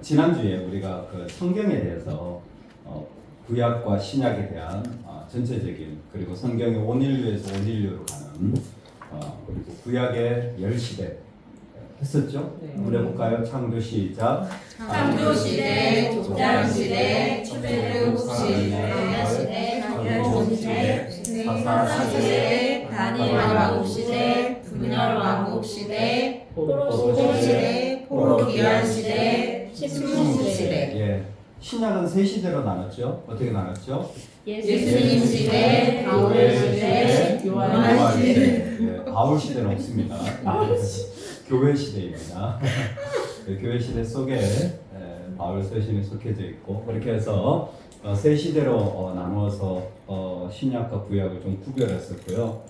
지난주에 우리가 그 성경에 대해서 구약과 신약에 대한 전체적인 그리고 성경의 온일류에서 온일류로 가는 그리고 구약의 10시대 했었죠? 한번 해볼까요? 창조 시작. 창조 시대, 족장 시대, 출애굽 시대, 멸종 시대, 사사 시대, 다니엘 왕국 시대, 분열 왕국 시대, 포로 시대, 포로 귀환 시대, 침묵 시대. 예. 신약은 세 시대로 나눴죠. 어떻게 나눴죠? 예수님 시대, 바울 시대, 요한 시대. 예, 바울 시대는 없습니다. 교회 시대입니다. 교회 시대 속에 바울 서신이 속해져 있고 그렇게 해서 세 시대로 나누어서 신약과 구약을 좀 구별했었고요.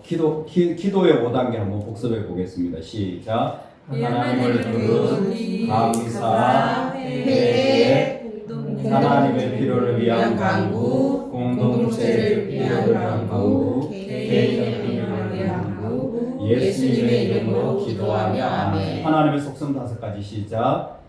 기도의 5단계 한번 복습해 보겠습니다. 시작. 하나님을 부르는 감사, 회개, 하나님의 필요를 위한 간구, 공동체를 위한 간구, 개인의 필요를 위한 간구, 예수님의 이름으로 기도하며 아멘. 하나님의 속성 5가지 시작.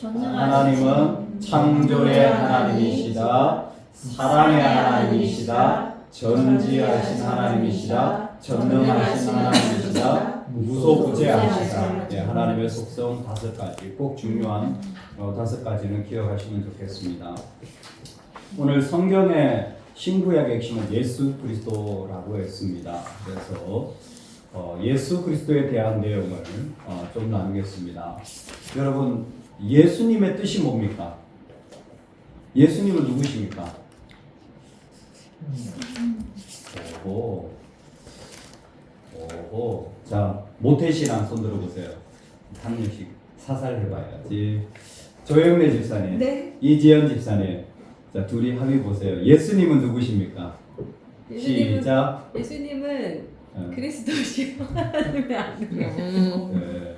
하나님은 창조의 하나님이시다. 사랑의 하나님이시다. 전지하신 하나님이시다. 전능하신 하나님이시다. 무소부재하시다. 예, 하나님의 속성 5가지 꼭 중요한 5가지는 기억하시면 좋겠습니다. 오늘 성경의 신구약의 핵심은 예수 그리스도라고 했습니다. 그래서 예수 그리스도에 대한 내용을 좀 나누겠습니다. 여러분, 예수님의 뜻이 뭡니까? 예수님은 누구십니까? 오호. 자, 모태신앙 손 들어보세요. 한 명씩 사살 해봐야지. 조영래 집사님, 네. 이지연 집사님, 자 둘이 합의 보세요. 예수님은 누구십니까? 시작. 예수님은 그리스도시요. 하나님의 아들이요. 네.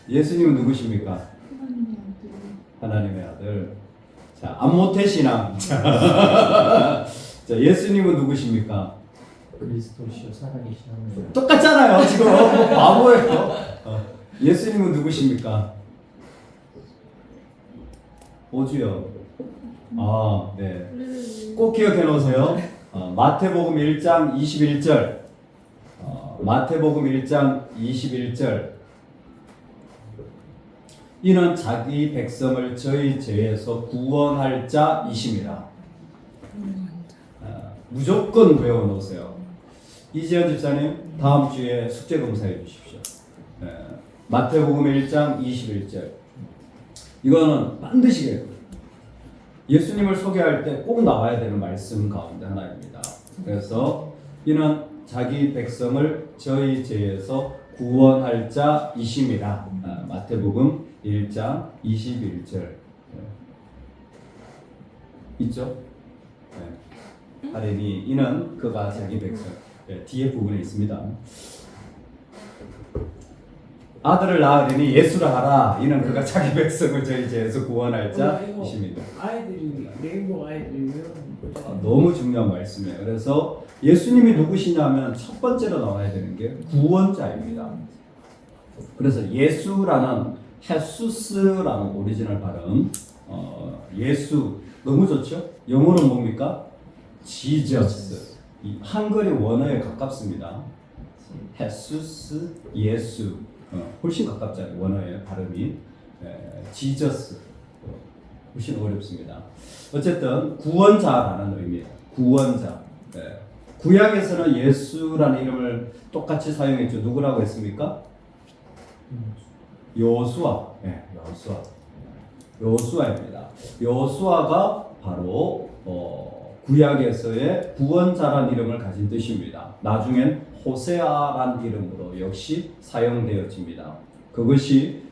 예수님은 누구십니까? 하나님의 아들. 자, 안모태 신앙. 자, 예수님은 누구십니까? 그리스도시요 살아계신 하나님. 똑같잖아요. 지금 바보예요. 예수님은 누구십니까? 오주요. 네. 꼭 기억해 놓으세요. 마태복음 1장 21절. 마태복음 1장 21절. 이는 자기 백성을 저희 죄에서 구원할 자이십니다. 무조건 외워 놓으세요. 이지연 집사님, 다음 주에 숙제 검사해 주십시오. 마태복음 1장 21절. 이거는 반드시 해요. 예수님을 소개할 때 꼭 나와야 되는 말씀 가운데 하나입니다. 그래서 이는 자기 백성을 저희 죄에서 구원할 자이심이라. 마태복음 1장 21절. 있죠? 하레니 이는 그가 자기 백성. 뒤에 부분에 있습니다. 아들을 낳으리니 예수라 하라. 이는 그가 자기 백성을 저희 죄에서 구원할 자이십니다. 아이들이 네이버 아이들이면 너무 중요한 말씀이에요. 그래서 예수님이 누구시냐면 첫 번째로 나와야 되는 게 구원자입니다. 그래서 예수라는 헤수스라는 오리지널 발음, 예수 너무 좋죠? 영어로 뭡니까? 지저스. 한글의 원어에 가깝습니다. 헤수스, 예수. 훨씬 가깝잖아요. 원어의 발음이. 지저스. 훨씬 어렵습니다. 어쨌든 구원자라는 의미예요. 구원자. 구약에서는 예수라는 이름을 똑같이 사용했죠. 누구라고 했습니까? 요수아. 요수아입니다. 요수아가 바로 구약에서의 구원자라는 이름을 가진 뜻입니다. 나중엔 호세아라는 이름으로 역시 사용되어집니다. 그것이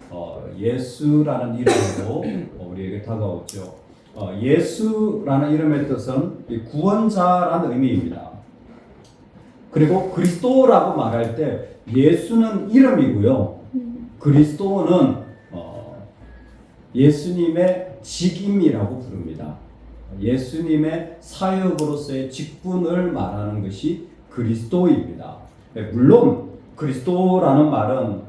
예수라는 이름으로 우리에게 다가오죠. 예수라는 이름의 뜻은 구원자라는 의미입니다. 그리고 그리스도라고 말할 때 예수는 이름이고요. 그리스도는 예수님의 직임이라고 부릅니다. 예수님의 사역으로서의 직분을 말하는 것이 그리스도입니다. 물론 그리스도라는 말은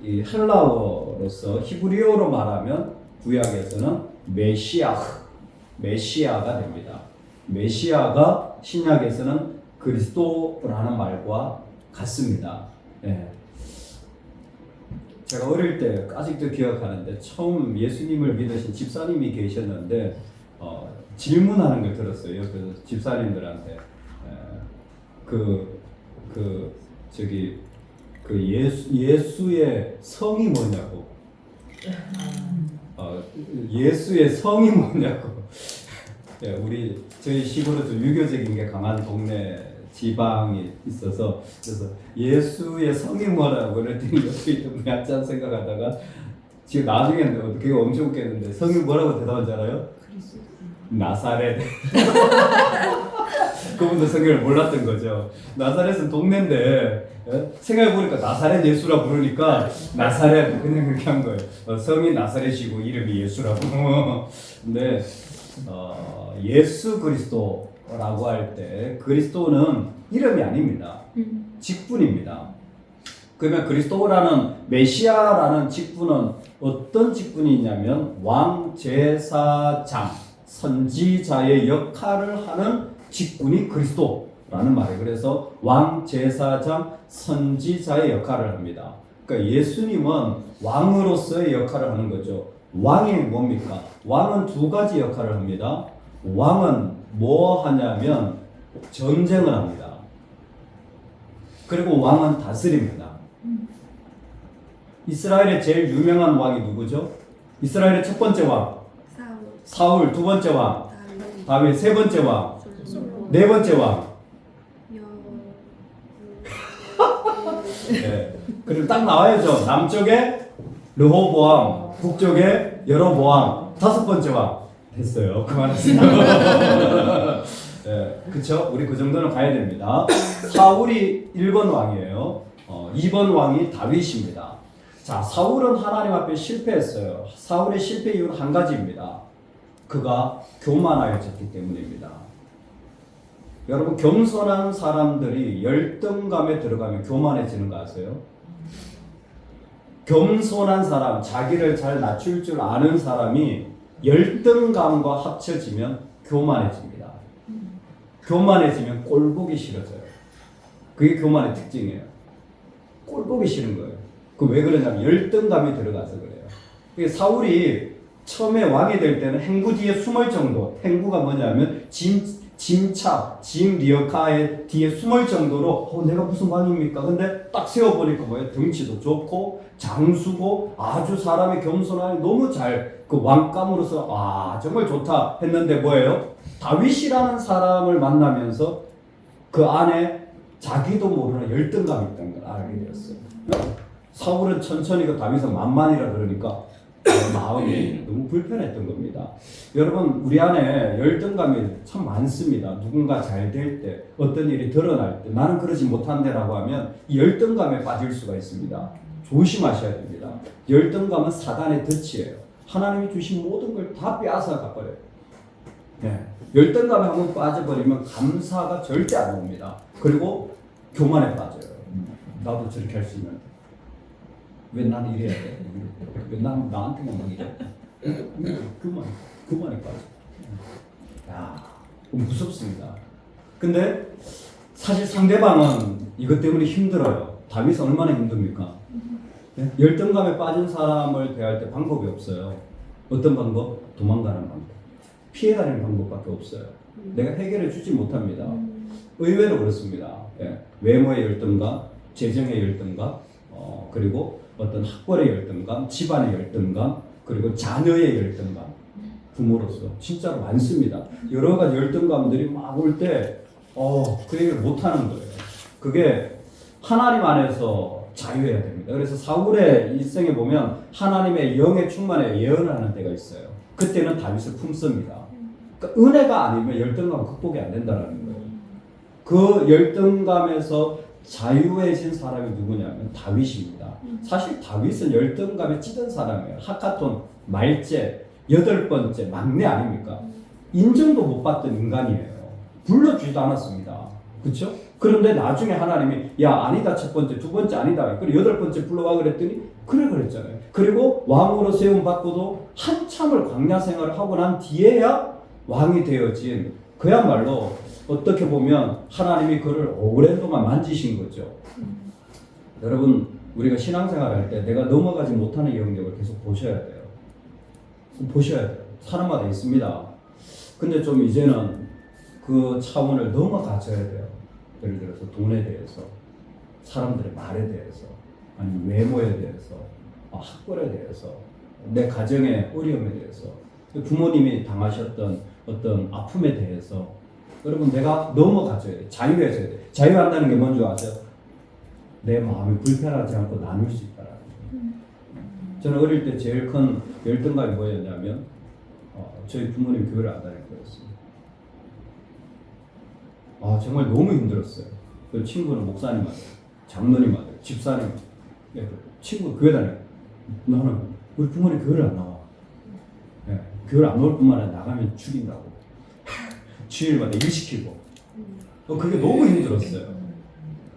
이 헬라어로서 히브리어로 말하면 구약에서는 메시아가 됩니다. 메시아가 신약에서는 그리스도라는 말과 같습니다. 예. 제가 어릴 때 아직도 기억하는데 처음 예수님을 믿으신 집사님이 계셨는데 질문하는 걸 들었어요. 그 집사님들한테 예수의 성이 뭐냐고. 예수의 성이 뭐냐고. 예, 저희 시골에 좀 유교적인 게 강한 동네 지방이 있어서 그래서 예수의 성이 뭐라고 그랬더니 옆에 좀 얕지 생각하다가 지금 나중에는 그게 엄청 웃겼는데 성이 뭐라고 대답한 줄 알아요? 나사렛. 그분도 성경을 몰랐던 거죠. 나사렛은 동네인데 생각해보니까 나사렛 예수라 부르니까 나사렛 그냥 그렇게 한 거예요. 성이 나사렛이고 이름이 예수라고. 근데 예수 그리스도라고 할 때 그리스도는 이름이 아닙니다. 직분입니다. 그러면 그리스도라는 메시아라는 직분은 어떤 직분이 있냐면 왕, 제사장, 선지자의 역할을 하는 직분이 그리스도라는 말이에요. 그래서 왕, 제사장, 선지자의 역할을 합니다. 그러니까 예수님은 왕으로서의 역할을 하는 거죠. 왕이 뭡니까? 왕은 두 가지 역할을 합니다. 왕은 뭐 하냐면 전쟁을 합니다. 그리고 왕은 다스립니다. 이스라엘의 제일 유명한 왕이 누구죠? 이스라엘의 첫 번째 왕 사울, 두 번째 왕 다윗, 세 번째 왕, 네 번째 왕. 네. 그리고 딱 나와야죠. 남쪽에 르호보암, 북쪽에 여로보암, 다섯 번째 왕. 됐어요. 그만하세요. 네, 그쵸? 우리 그 정도는 가야 됩니다. 사울이 1번 왕이에요. 2번 왕이 다윗입니다. 자, 사울은 하나님 앞에 실패했어요. 사울의 실패 이유는 한 가지입니다. 그가 교만하였기 때문입니다. 여러분, 겸손한 사람들이 열등감에 들어가면 교만해지는 거 아세요? 겸손한 사람, 자기를 잘 낮출 줄 아는 사람이 열등감과 합쳐지면 교만해집니다. 교만해지면 꼴보기 싫어져요. 그게 교만의 특징이에요. 꼴보기 싫은 거예요. 그 왜 그러냐면 열등감이 들어가서 그래요. 사울이 처음에 왕이 될 때는 행구 뒤에 숨을 정도. 행구가 뭐냐면 짐차, 짐 리어카의 뒤에 숨을 정도로 내가 무슨 왕입니까? 근데 딱 세워보니까 뭐예요? 덩치도 좋고 장수고 아주 사람이 겸손하니 너무 잘 그 왕감으로서 정말 좋다 했는데 뭐예요? 다윗이라는 사람을 만나면서 그 안에 자기도 모르는 열등감이 있다는 걸 알게 되었어요. 사울은 천천히 그 다윗은 만만이라 그러니까 마음이 너무 불편했던 겁니다. 여러분, 우리 안에 열등감이 참 많습니다. 누군가 잘 될 때, 어떤 일이 드러날 때, 나는 그러지 못한다라고 하면 이 열등감에 빠질 수가 있습니다. 조심하셔야 됩니다. 열등감은 사단의 덫이에요. 하나님이 주신 모든 걸 다 빼앗아 가버려요. 네. 열등감에 한번 빠져버리면 감사가 절대 안 옵니다. 그리고 교만에 빠져요. 나도 저렇게 할 수 있는데 왜 나는 이래야 돼? 왜 나한테만 이래? 그만에 빠져. 무섭습니다. 근데 사실 상대방은 이것 때문에 힘들어요. 다윗은 얼마나 힘듭니까? 네? 열등감에 빠진 사람을 대할 때 방법이 없어요. 어떤 방법? 도망가는 방법. 피해다니는 방법밖에 없어요. 내가 해결해 주지 못합니다. 의외로 그렇습니다. 예. 외모의 열등감, 재정의 열등감, 그리고 어떤 학벌의 열등감, 집안의 열등감, 그리고 자녀의 열등감, 부모로서 진짜로 많습니다. 여러 가지 열등감들이 막 올 때, 그 얘기를 못하는 거예요. 그게 하나님 안에서 자유해야 됩니다. 그래서 사울의 일생에 보면 하나님의 영의 충만에 예언을 하는 때가 있어요. 그때는 다윗을 품습니다. 그러니까 은혜가 아니면 열등감은 극복이 안 된다는 거예요. 그 열등감에서 자유해진 사람이 누구냐면 다윗입니다. 사실 다윗은 열등감에 찌든 사람이에요. 하카톤, 말제, 8번째 막내 아닙니까? 인정도 못 받던 인간이에요. 불러주지도 않았습니다. 그렇죠? 그런데 나중에 하나님이 야 아니다 첫 번째, 두 번째 아니다. 그리고 여덟 번째 불러와 그랬더니 그래 그랬잖아요. 그리고 왕으로 세움 받고도 한참을 광야 생활을 하고 난 뒤에야 왕이 되어진 그야말로 어떻게 보면 하나님이 그를 오랜 동안 만지신 거죠. 여러분 우리가 신앙생활 할 때 내가 넘어가지 못하는 영역을 계속 보셔야 돼요. 보셔야 돼요. 사람마다 있습니다. 근데 좀 이제는 그 차원을 넘어가줘야 돼요. 예를 들어서 돈에 대해서, 사람들의 말에 대해서, 아니면 외모에 대해서, 학벌에 대해서, 내 가정의 어려움에 대해서, 부모님이 당하셨던 어떤 아픔에 대해서 여러분 내가 넘어가줘야 돼. 자유해져야 돼. 자유한다는 게 뭔지 아세요? 내 마음이 불편하지 않고 나눌 수 있다라는 거예요. 저는 어릴 때 제일 큰 열등감이 뭐였냐면 저희 부모님 교회를 안 다닐 거였어요. 정말 너무 힘들었어요. 그 친구는 목사님 아들, 장로님 아들, 집사님, 친구 교회 다녀. 나는 우리 부모님 교회를 안 나와. 교회를 안 나올 뿐만 아니라 나가면 죽인다고. 주일마다 일 시키고. 그게 너무 힘들었어요.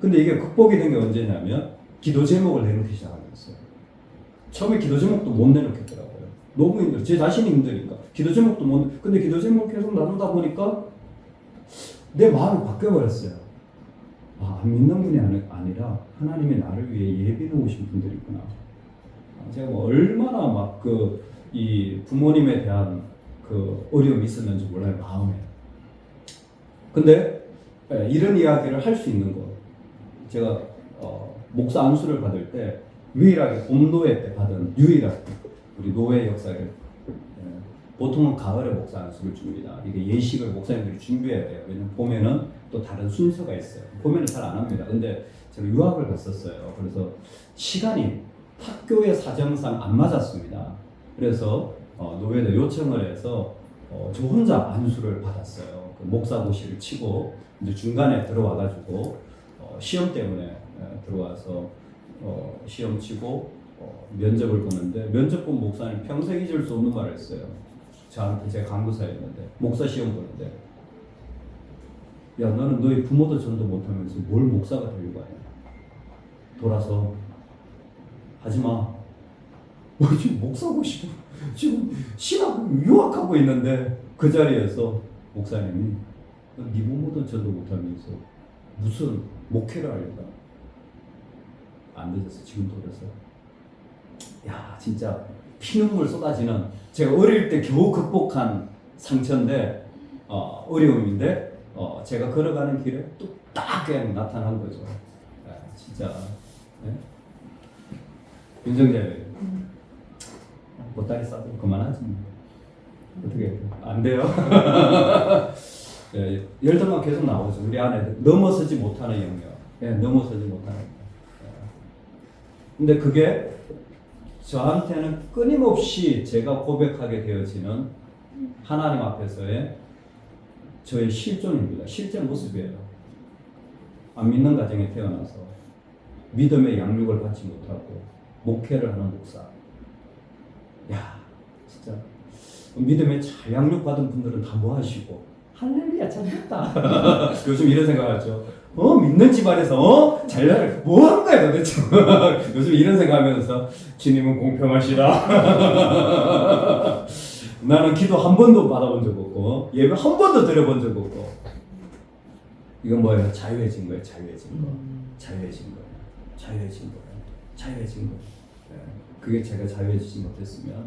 근데 이게 극복이 된 게 언제냐면 기도 제목을 내놓기 시작하면서요. 처음에 기도 제목도 못 내놓겠더라고요. 너무 힘들어. 제 자신이 힘드니까. 기도 제목도 못. 근데 기도 제목 계속 나누다 보니까 내 마음이 바뀌어버렸어요. 안 믿는 분이 아니라 하나님이 나를 위해 예비 놓으신 분들이 있구나. 제가 뭐 얼마나 막 이 부모님에 대한 그 어려움이 있었는지 몰라요, 마음에. 근데 이런 이야기를 할 수 있는 거. 제가 목사 안수를 받을 때 유일하게 봄노회 때 받은 유일하게 우리 노회 역사를 보통은 가을에 목사 안수를 줍니다. 이게 예식을 목사님들이 준비해야 돼요. 왜냐면 봄에는 또 다른 순서가 있어요. 봄에는 잘 안 합니다. 근데 제가 유학을 갔었어요. 그래서 시간이 학교의 사정상 안 맞았습니다. 그래서 노회도 요청을 해서 저 혼자 안수를 받았어요. 그 목사고시를 치고 이제 중간에 들어와가지고 시험 때문에 들어와서 시험 치고 면접을 보는데 면접 본 목사님 평생 잊을 수 없는 말을 했어요. 저한테 제가 간부사였는데 목사 시험 보는데 야 너는 너희 부모도 전도 못하면서 뭘 목사가 되려고 하냐. 돌아서 하지마. 지금 목사고시고 지금 신학 유학하고 있는데 그 자리에서 목사님이 네 부모도 전도 못하면서 무슨 목회를 하려고 안 되셨어. 지금 돌아서 야 진짜 피눈물 쏟아지는 제가 어릴 때 겨우 극복한 상처인데 어려움인데 제가 걸어가는 길에 또 딱 그냥 나타난 거죠. 진짜 윤정재 보따리 싸도 그만하지. 어떻게 안 돼요? 열등감 계속 나오죠. 우리 안에 넘어서지 못하는 영역. 넘어서지 못하는 영역. 근데 그게 저한테는 끊임없이 제가 고백하게 되어지는 하나님 앞에서의 저의 실존입니다. 실제 모습이에요. 안 믿는 가정에 태어나서 믿음의 양육을 받지 못하고 목회를 하는 목사. 야, 진짜 믿음의 잘 양육받은 분들은 다 뭐 하시고 할렐루야 잘했다. 요즘 이런 생각하죠. 믿는 집안에서 잘나를 뭐 하는 거야 도대체. 요즘 이런 생각하면서 주님은 공평하시다. 나는 기도 한 번도 받아본 적 없고 예배 한 번도 드려본 적 없고. 이건 뭐예요? 자유해진 거예요. 자유해진 거. 자유해진 거예요. 자유해진 거예요. 자유해진 거. 그게 제가 자유해지지 못했으면.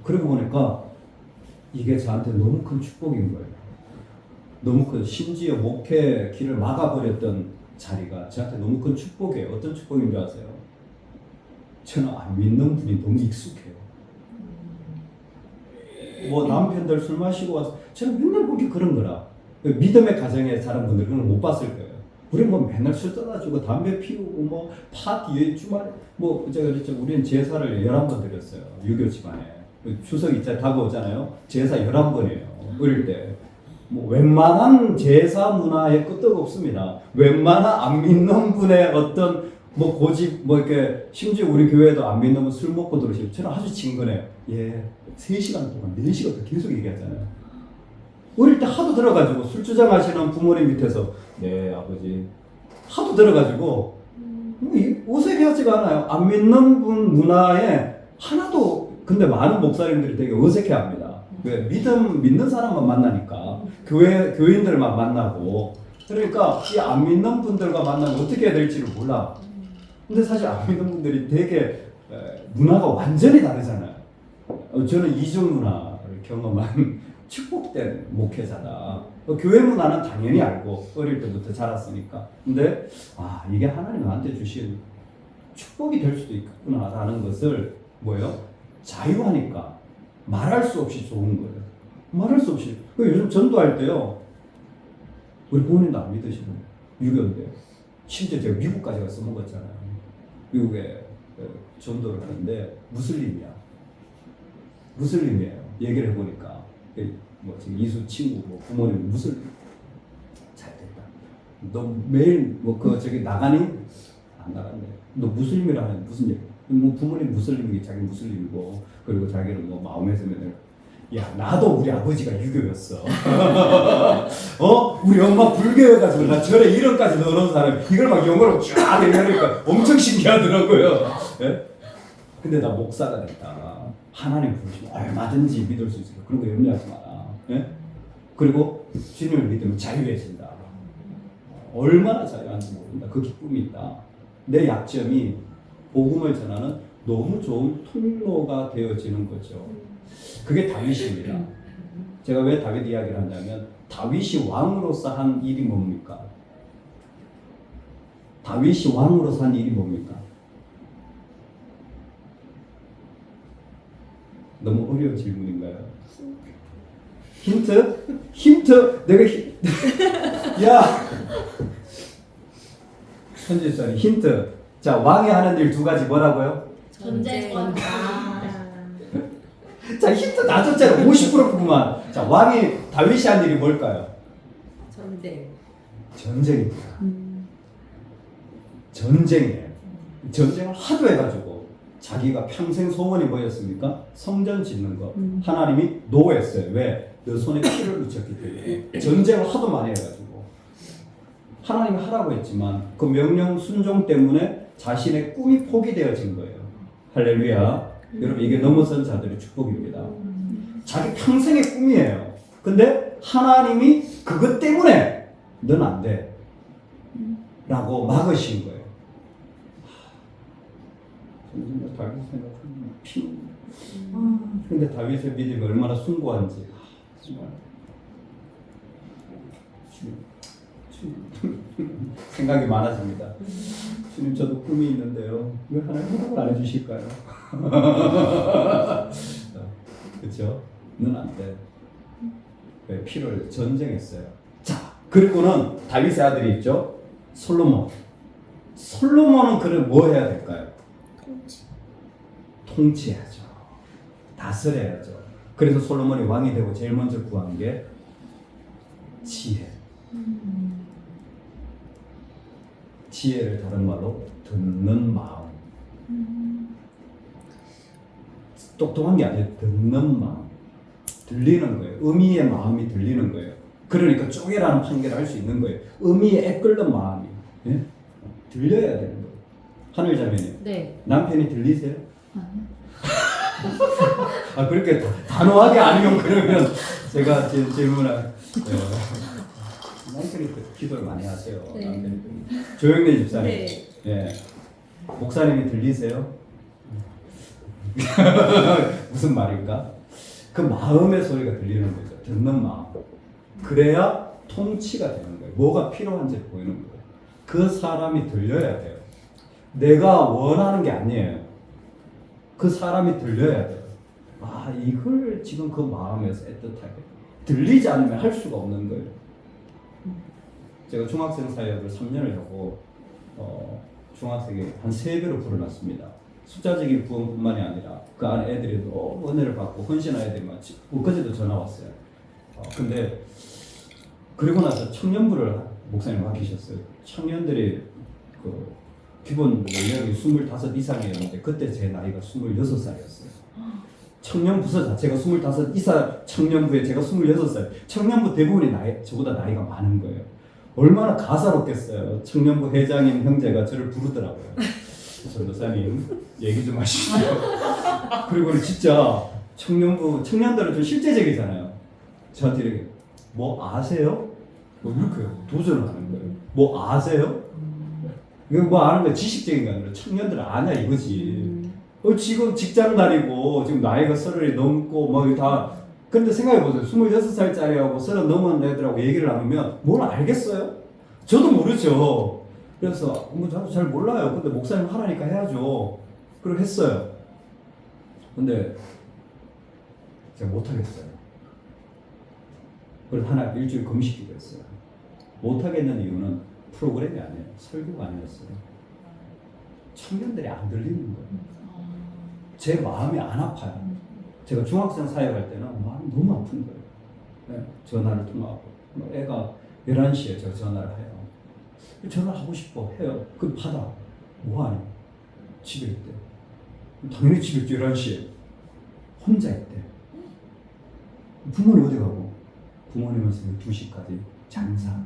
그러고 보니까 이게 저한테 너무 큰 축복인 거예요. 너무 큰, 심지어 목회 길을 막아버렸던 자리가 저한테 너무 큰 축복이에요. 어떤 축복인 줄 아세요? 저는 안 믿는 분이 너무 익숙해요. 뭐 남편들 술 마시고 와서 저는 맨날 보기 그런 거라. 믿음의 가정에 자란 분들은 그걸 못 봤을 거예요. 우리 뭐 맨날 술 떠나주고 담배 피우고 뭐 파티에 주말에 뭐 제가 그랬죠. 우리는 제사를 11번 드렸어요. 유교 집안에. 추석 이제 다가오잖아요. 제사 11번이에요. 어릴 때. 뭐 웬만한 제사 문화에 끄떡 없습니다. 웬만한 안 믿는 분의 어떤 뭐 고집 뭐 이렇게 심지어 우리 교회도 안 믿는 분 술 먹고 들으시고 저는 아주 친근해요. 예, 3시간 동안 4시간 동안 계속 얘기하잖아요. 어릴 때 하도 들어가지고 술 주장하시는 부모님 밑에서 네 아버지 하도 들어가지고 어색해하지가 않아요. 안 믿는 분 문화에 하나도. 근데 많은 목사님들이 되게 어색해합니다. 왜? 믿는 사람만 만나니까 교인들만 만나고. 그러니까 이 안 믿는 분들과 만나면 어떻게 해야 될지를 몰라. 근데 사실 안 믿는 분들이 되게 문화가 완전히 다르잖아요. 저는 이중 문화를 경험한 축복된 목회자다. 교회 문화는 당연히 알고 어릴 때부터 자랐으니까. 근데 이게 하나님 나한테 주신 축복이 될 수도 있구나라는 것을 뭐예요? 자유하니까 말할 수 없이 좋은 거예요. 말할 수 없이. 요즘 전도할 때요. 우리 부모님도 안 믿으시고 유교인데 심지어 제가 미국까지 가서 먹었잖아요. 미국에 전도를 하는데 무슬림이에요. 얘기를 해보니까 뭐 지금 이수 친구 뭐 부모님 무슬림. 잘 됐다. 너 매일 저기 나가니? 안 나간대. 너 무슬림이라 하는 무슨 얘기? 뭐 부모님 무슬림이기 자기 무슬림이고 그리고 자기는 뭐 마음에 들면 야 나도 우리 아버지가 유교였어. 우리 엄마 불교여가지고 나 절에 이름까지 넣어놓은 사람이 이걸 막 영어로 쫙 얘기하니까 엄청 신기하더라고요. 예? 근데 나 목사가 됐다. 하나님 부르시면 얼마든지 믿을 수 있어요. 그런 거 염려하지 마라. 예? 그리고 주님을 믿으면 자유해진다. 얼마나 자유한지 모른다. 그 기쁨이 있다. 내 약점이 복음을 전하는 너무 좋은 통로가 되어지는 거죠. 그게 다윗입니다. 제가 왜 다윗 이야기를 하냐면 다윗이 왕으로서 한 일이 뭡니까? 다윗이 왕으로서 한 일이 뭡니까? 너무 어려운 질문인가요? 힌트? 내가 야! 현지사님 힌트. 자, 왕이 하는 일 두 가지 뭐라고요? 전쟁권다. 자, 힌트 다 줬잖아요. 50%구만. 자, 왕이 다윗이 한 일이 뭘까요? 전쟁입니다. 전쟁이에요. 전쟁을 하도 해가지고 자기가 평생 소원이 뭐였습니까? 성전 짓는 거. 하나님이 노했어요. 왜? 너 손에 피를 묻혔기 때문에. 전쟁을 하도 많이 해가지고 하나님이 하라고 했지만 그 명령 순종 때문에 자신의 꿈이 포기되어진 거예요. 할렐루야. 여러분 이게 넘어선 자들의 축복입니다. 자기 평생의 꿈이에요. 근데 하나님이 그것 때문에 넌 안 돼 라고 막으신 거예요. 정말 다윗 생각하면 피. 근데 다윗의 믿음이 얼마나 숭고한지 정말 생각이 많아집니다. 주님 저도 꿈이 있는데요. 왜 하나님 허락을 안 해주실까요? 그렇죠? 넌 안 돼. 왜 피를 전쟁했어요. 자, 그리고는 다윗의 아들이 있죠. 솔로몬. 솔로몬은 그를 뭐 해야 될까요? 통치해야죠. 다스려야죠. 그래서 솔로몬이 왕이 되고 제일 먼저 구한 게 지혜. 지혜를 다른 말로 듣는 마음. 똑똑한 게 아니라 듣는 마음. 들리는 거예요. 의미의 마음이 들리는 거예요. 그러니까 쪼개라는 판결을 할 수 있는 거예요. 의미에 애끓는 마음이. 예? 들려야 되는 거예요. 하늘자매님. 네. 남편이 들리세요? 그렇게 단호하게 아니면 그러면 제가 질문할. 남편이 기도를 많이 하세요. 네. 남편이. 조영래 집사님. 네. 예. 목사님이 들리세요? 무슨 말인가? 그 마음의 소리가 들리는 거죠. 듣는 마음. 그래야 통치가 되는 거예요. 뭐가 필요한지 보이는 거예요. 그 사람이 들려야 돼요. 내가 원하는 게 아니에요. 그 사람이 들려야 돼요. 이걸 지금 그 마음에서 애틋하게. 들리지 않으면 할 수가 없는 거예요. 제가 중학생 사역을 3년을 하고 중학생이 한 3배로 불어났습니다. 숫자적인 부흥뿐만이 아니라 그 안에 애들이 너무 은혜를 받고 헌신한 애들이 많지. 엊그제도 전화 왔어요. 근데 그리고 나서 청년부를 목사님 맡기셨어요. 청년들이 그 기본 연령이 25 이상이었는데 그때 제 나이가 26살이었어요. 청년 부서 자체가 25 이상 청년부에 제가 26살. 청년부 대부분이 저보다 나이가 많은 거예요. 얼마나 가사롭겠어요. 청년부 회장인 형제가 저를 부르더라고요. 전도사님 얘기 좀 하시죠. 그리고 진짜 청년들은 좀 실제적이잖아요. 저한테 이렇게 뭐 아세요? 뭐 이렇게 도전을 하는 거예요. 뭐 아세요? 이거 뭐 아는 거 지식적인 게 아니라 청년들 아냐 이거지. 지금 직장 다니고 지금 나이가 30이 넘고 뭐 다 근데 생각해보세요. 26살짜리하고 30 넘은 애들하고 얘기를 나누면 뭘 알겠어요? 저도 모르죠. 그래서 저도 잘 몰라요. 근데 목사님 하라니까 해야죠. 그리고 했어요. 근데 제가 못하겠어요. 그래서 하나 일주일 금식기도 했어요. 못하겠는 이유는 프로그램이 아니에요. 설교가 아니었어요. 청년들이 안 들리는 거예요. 제 마음이 안 아파요. 제가 중학생 사역할 때는 마음이 너무 아픈 거예요. 네, 전화를 통화하고 애가 11시에 제가 전화를 해요. 전화하고 싶어 해요. 그럼 받아. 뭐하니? 집에 있대. 당연히 집에 있지. 11시에 혼자 있대. 부모님 어디 가고? 부모님은 2시까지 장사.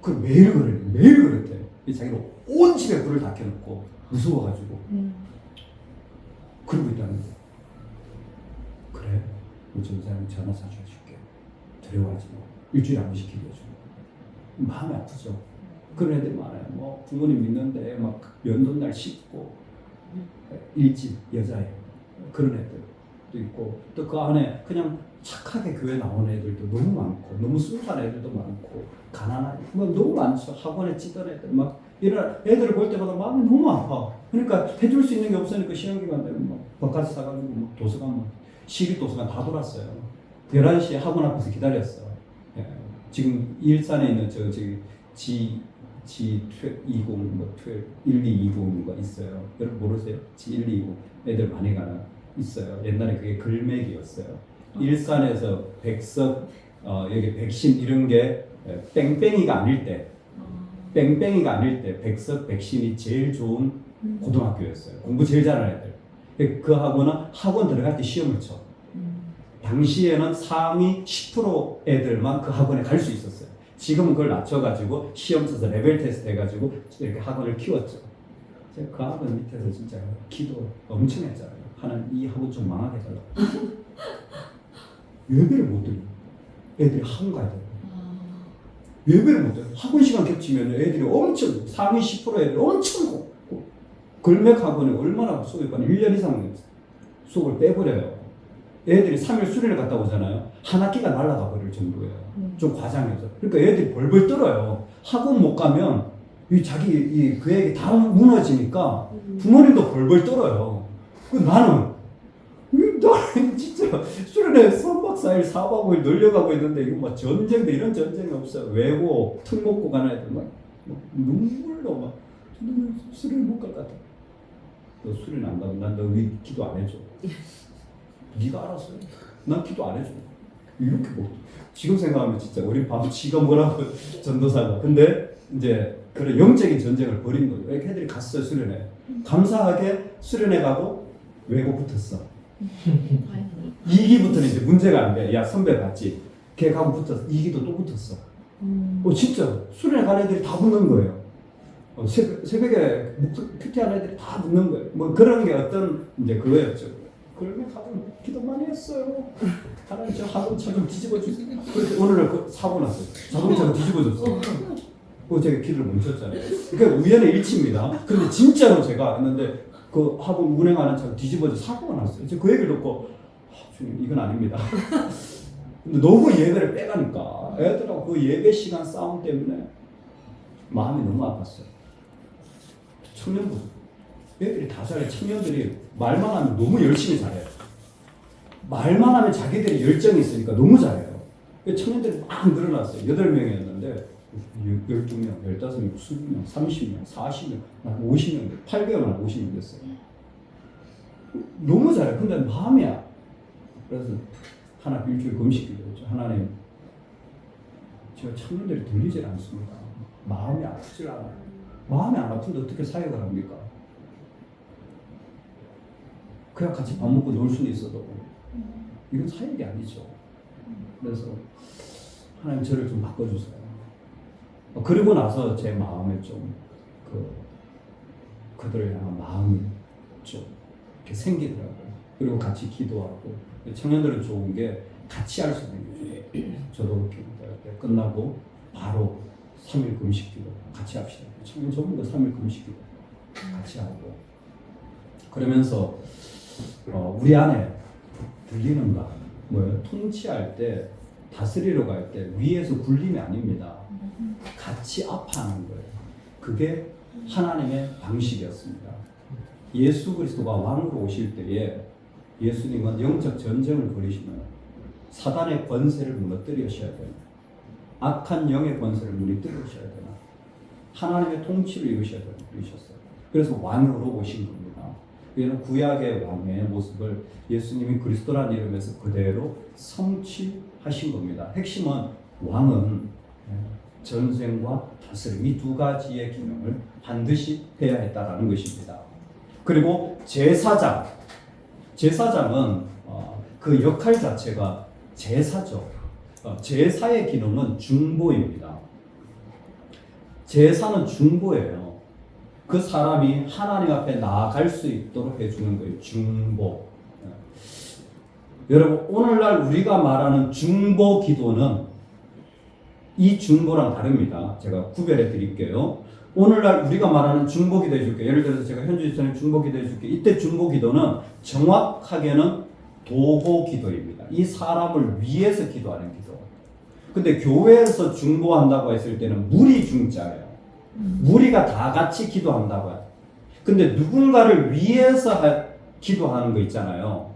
그걸 매일 그래. 매일 그랬대. 자기는 온 집에 불을 다 켜놓고 무서워가지고 그러고 있다는 거야. 그래? 우리 전사님 전화 사줄게. 두려워하지 마. 일주일에 한 번씩 기도해줘. 마음이 아프죠. 그런 애들 많아요. 뭐 부모님 믿는데 막 연돈날 씻고 일집 여자애 그런 애들도 있고 또 그 안에 그냥 착하게 교회 나오는 애들도 너무 많고 너무 순수한 애들도 많고 가난한 뭐 너무 많죠. 학원에 찌던 애들 막 이런 애들을 볼 때마다 마음이 너무 아파. 그러니까 해줄 수 있는 게 없으니까 시험 기간 되면 막 바깥에 사가지고 막 도서관 막 시립 도서관 다 돌았어요. 11시에 학원 앞에서 기다렸어. 예. 지금 일산에 있는 저기 G20 뭐 1220가 있어요. 여러분 모르세요? G1220 애들 많이 가나 있어요. 옛날에 그게 글맥이었어요. 일산에서 백석 여기 백신 이런 게 뺑뺑이가 아닐 때 백석 백신이 제일 좋은 고등학교였어요. 공부 제일 잘하는 애들. 그 학원은 학원 들어갈 때 시험을 쳐. 당시에는 상위 10% 애들만 그 학원에 갈 수 있었어요. 지금은 그걸 낮춰가지고 시험 쳐서 레벨 테스트 해가지고 이렇게 학원을 키웠죠. 제가 그 학원 밑에서 진짜 기도 엄청 했잖아요. 하나님 이 학원 좀 망하게 해달라고. 예배를 못 드려. 애들이 학원 가야 돼요. 예배를 못 해요. 학원 시간 겹치면 애들이 엄청 상위 10% 애들이 엄청 걸맥 학원에 얼마나 수업이 1년 이상 수업을 빼버려요. 애들이 3일 수련회 갔다 오잖아요. 한 학기가 날아가 버릴 정도예요. 좀 과장해서. 그러니까 애들이 벌벌 떨어요. 학원 못 가면 자기 계획이 다 무너지니까 부모님도 벌벌 떨어요. 나는 진짜 수련회 3박 4일 4박 5일 놀려가고 있는데 이거 막 전쟁도 이런 전쟁이 없어요. 외고 턱 먹고 가는 애들 막 눈물로 막 수련회 못 갈 것 같아. 너 수련회 안 가면 난 너 왜 기도 안 해줘. 네가 알았어. 난 기도 안 해줘. 이렇게 뭐 지금 생각하면 진짜 우리 밥 지가 뭐라고 전도사가. 근데 이제 그런 영적인 전쟁을 벌인 거죠. 이렇게 애들이 갔어요 수련회. 감사하게 수련회 가고 외고 붙었어. 2기부터는 이제 문제가 안 돼. 야 선배 봤지? 걔 가고 붙었어. 2기도 또 붙었어. 진짜 수련회 간 애들이 다 붙는 거예요. 새벽에 큐티한 애들이 다 붙는 거예요. 뭐 그런 게 어떤 이제 그거였죠. 그러면 학원 기도 많이 했어요. 하나님 저 학원 차 좀 뒤집어 주세요. 그래서 오늘은 그 사고 났어요. 자동차가 뒤집어졌어. 그 제가 길을 멈췄잖아요. 그러니까 우연의 일치입니다. 근데 진짜로 제가 했는데 그 학원 운행하는 차가 뒤집어져 사고가 났어요. 제가 그 얘기를 듣고 주님 이건 아닙니다. 근데 너무 예배를 빼가니까 애들하고 그 예배 시간 싸움 때문에 마음이 너무 아팠어요. 청년부 애들이 다 잘해. 청년들이 말만 하면 너무 열심히 잘해요. 말만 하면 자기들이 열정이 있으니까 너무 잘해요. 청년들이 막 늘어났어요. 8명이었는데 12명, 15명, 20명, 30명, 40명, 50명, 8개월 만에 50명 됐어요. 너무 잘해요. 근데 마음이야. 그래서 하나 일주일 금식 기도했죠. 하나님, 제가 청년들이 들리질 않습니다. 마음이 아프질 않아요. 마음이 안 아픈데 어떻게 사역을 합니까? 그냥 같이 밥 먹고 놀 수는 있어도 이건 사역이 아니죠. 그래서 하나님 저를 좀 바꿔주세요. 그리고 나서 제 마음에 좀 그들을 향한 마음이 좀 이렇게 생기더라고요. 그리고 같이 기도하고 청년들은 좋은 게 같이 할 수 있는 게 저도 이렇게 끝나고 바로 3일 금식기도 같이 합시다. 청년 좋은 거 3일 금식기도 같이 하고 그러면서 우리 안에 들리는 거 뭐예요? 통치할 때 다스리러 갈 때 위에서 굴림이 아닙니다. 같이 아파하는 거예요. 그게 하나님의 방식이었습니다. 예수 그리스도가 왕으로 오실 때에 예수님은 영적 전쟁을 벌이시면 사단의 권세를 무너뜨리셔야 되나, 악한 영의 권세를 무너뜨리셔야 되나, 하나님의 통치를 이루셨어요. 그래서 왕으로 오신 겁니다. 이는 구약의 왕의 모습을 예수님이 그리스도라는 이름에서 그대로 성취하신 겁니다. 핵심은 왕은 전쟁과 다스림 이 두 가지의 기능을 반드시 해야 했다라는 것입니다. 그리고 제사장은 그 역할 자체가 제사죠. 제사의 기능은 중보입니다. 제사는 중보예요. 그 사람이 하나님 앞에 나아갈 수 있도록 해주는 거예요. 중보. 여러분 오늘날 우리가 말하는 중보 기도는 이 중보랑 다릅니다. 제가 구별해 드릴게요. 오늘날 우리가 말하는 중보 기도 해줄게요. 예를 들어서 제가 현주 집사님 중보 기도 해줄게요. 이때 중보 기도는 정확하게는 도보 기도입니다. 이 사람을 위해서 기도하는 기도. 근데 교회에서 중보한다고 했을 때는 무리 중자예요. 무리가 다 같이 기도한다고요. 근데 누군가를 위해서 기도하는 거 있잖아요.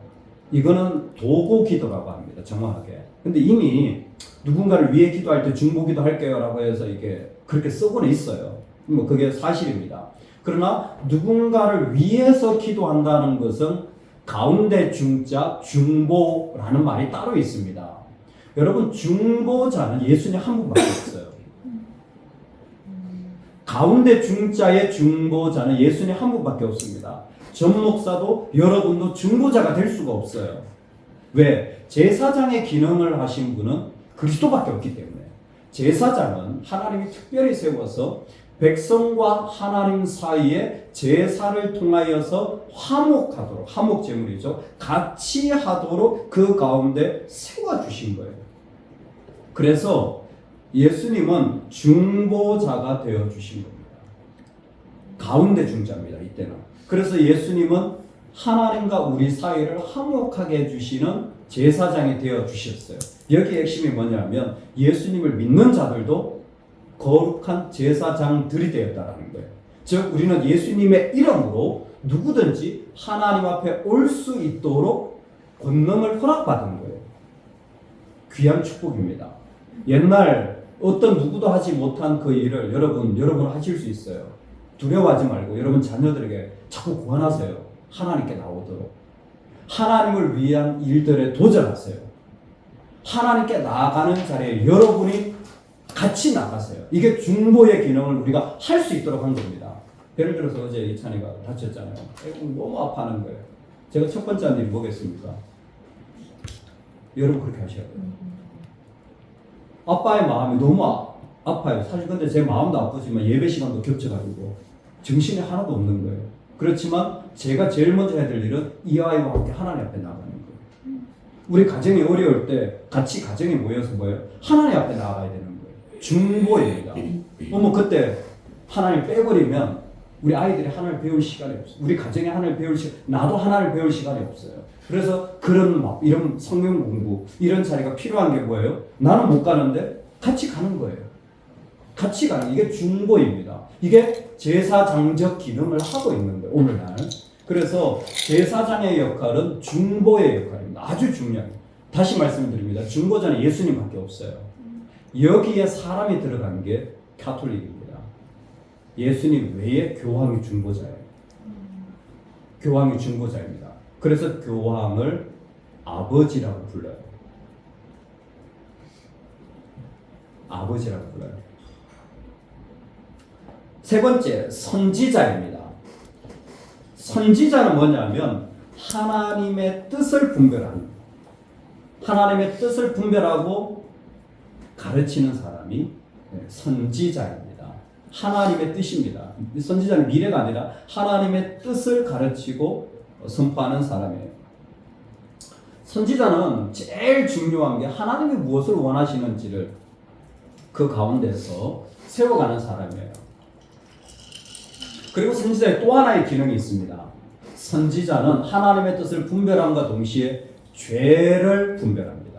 이거는 도보 기도라고 합니다. 정확하게. 근데 이미 누군가를 위해 기도할 때 중보 기도할게요 라고 해서 이게 그렇게 쓰고는 있어요. 뭐 그게 사실입니다. 그러나 누군가를 위해서 기도한다는 것은 가운데 중자 중보라는 말이 따로 있습니다. 여러분 중보자는 예수님 한 분밖에 없어요. 가운데 중자의 중보자는 예수님 한 분밖에 없습니다. 전 목사도 여러분도 중보자가 될 수가 없어요. 왜? 제사장의 기능을 하신 분은 그리스도밖에 없기 때문에. 제사장은 하나님이 특별히 세워서 백성과 하나님 사이에 제사를 통하여서 화목하도록, 화목제물이죠. 같이 하도록 그 가운데 세워주신 거예요. 그래서 예수님은 중보자가 되어주신 겁니다. 가운데 중자입니다. 이때는. 그래서 예수님은 하나님과 우리 사이를 화목하게 해주시는 제사장이 되어주셨어요. 여기 핵심이 뭐냐면 예수님을 믿는 자들도 거룩한 제사장들이 되었다라는 거예요. 즉 우리는 예수님의 이름으로 누구든지 하나님 앞에 올 수 있도록 권능을 허락받은 거예요. 귀한 축복입니다. 옛날 어떤 누구도 하지 못한 그 일을 여러분 하실 수 있어요. 두려워하지 말고 여러분 자녀들에게 자꾸 권하세요. 하나님께 나오도록. 하나님을 위한 일들에 도전하세요. 하나님께 나아가는 자리에 여러분이 같이 나가세요. 이게 중보의 기능을 우리가 할 수 있도록 한 겁니다. 예를 들어서 어제 이찬이가 다쳤잖아요. 너무 아파하는 거예요. 제가 첫 번째 한 일이 뭐겠습니까? 여러분 그렇게 하셔야 돼요. 아빠의 마음이 너무 아파요. 사실 근데 제 마음도 아프지만 예배 시간도 겹쳐가지고 정신이 하나도 없는 거예요. 그렇지만 제가 제일 먼저 해야 될 일은 이 아이와 함께 하나님 앞에 나가는 거예요. 우리 가정이 어려울 때 같이 가정에 모여서 뭐예요? 하나님 앞에 나가야 되는 거예요. 중보입니다. 그때 하나님 빼버리면 우리 아이들이 하나님을 배울 시간이 없어요. 우리 가정에 하나님을 배울 시간, 나도 하나님을 배울 시간이 없어요. 그래서 이런 성경 공부, 이런 자리가 필요한 게 뭐예요? 나는 못 가는데 같이 가는 거예요. 같이 가는 이게 중보입니다. 이게 제사장적 기능을 하고 있는 거예요. 오늘날. 그래서 제사장의 역할은 중보의 역할입니다. 아주 중요해요. 다시 말씀드립니다. 중보자는 예수님밖에 없어요. 여기에 사람이 들어간 게 가톨릭입니다. 예수님 외에 교황이 중보자예요. 교황이 중보자입니다. 그래서 교황을 아버지라고 불러요. 아버지라고 불러요. 세 번째, 선지자입니다. 선지자는 뭐냐면 하나님의 뜻을 분별하는, 하나님의 뜻을 분별하고 가르치는 사람이 선지자입니다. 하나님의 뜻입니다. 선지자는 미래가 아니라 하나님의 뜻을 가르치고 선포하는 사람이에요. 선지자는 제일 중요한 게 하나님이 무엇을 원하시는지를 그 가운데서 세워가는 사람이에요. 그리고 선지자의 또 하나의 기능이 있습니다. 선지자는 하나님의 뜻을 분별함과 동시에 죄를 분별합니다.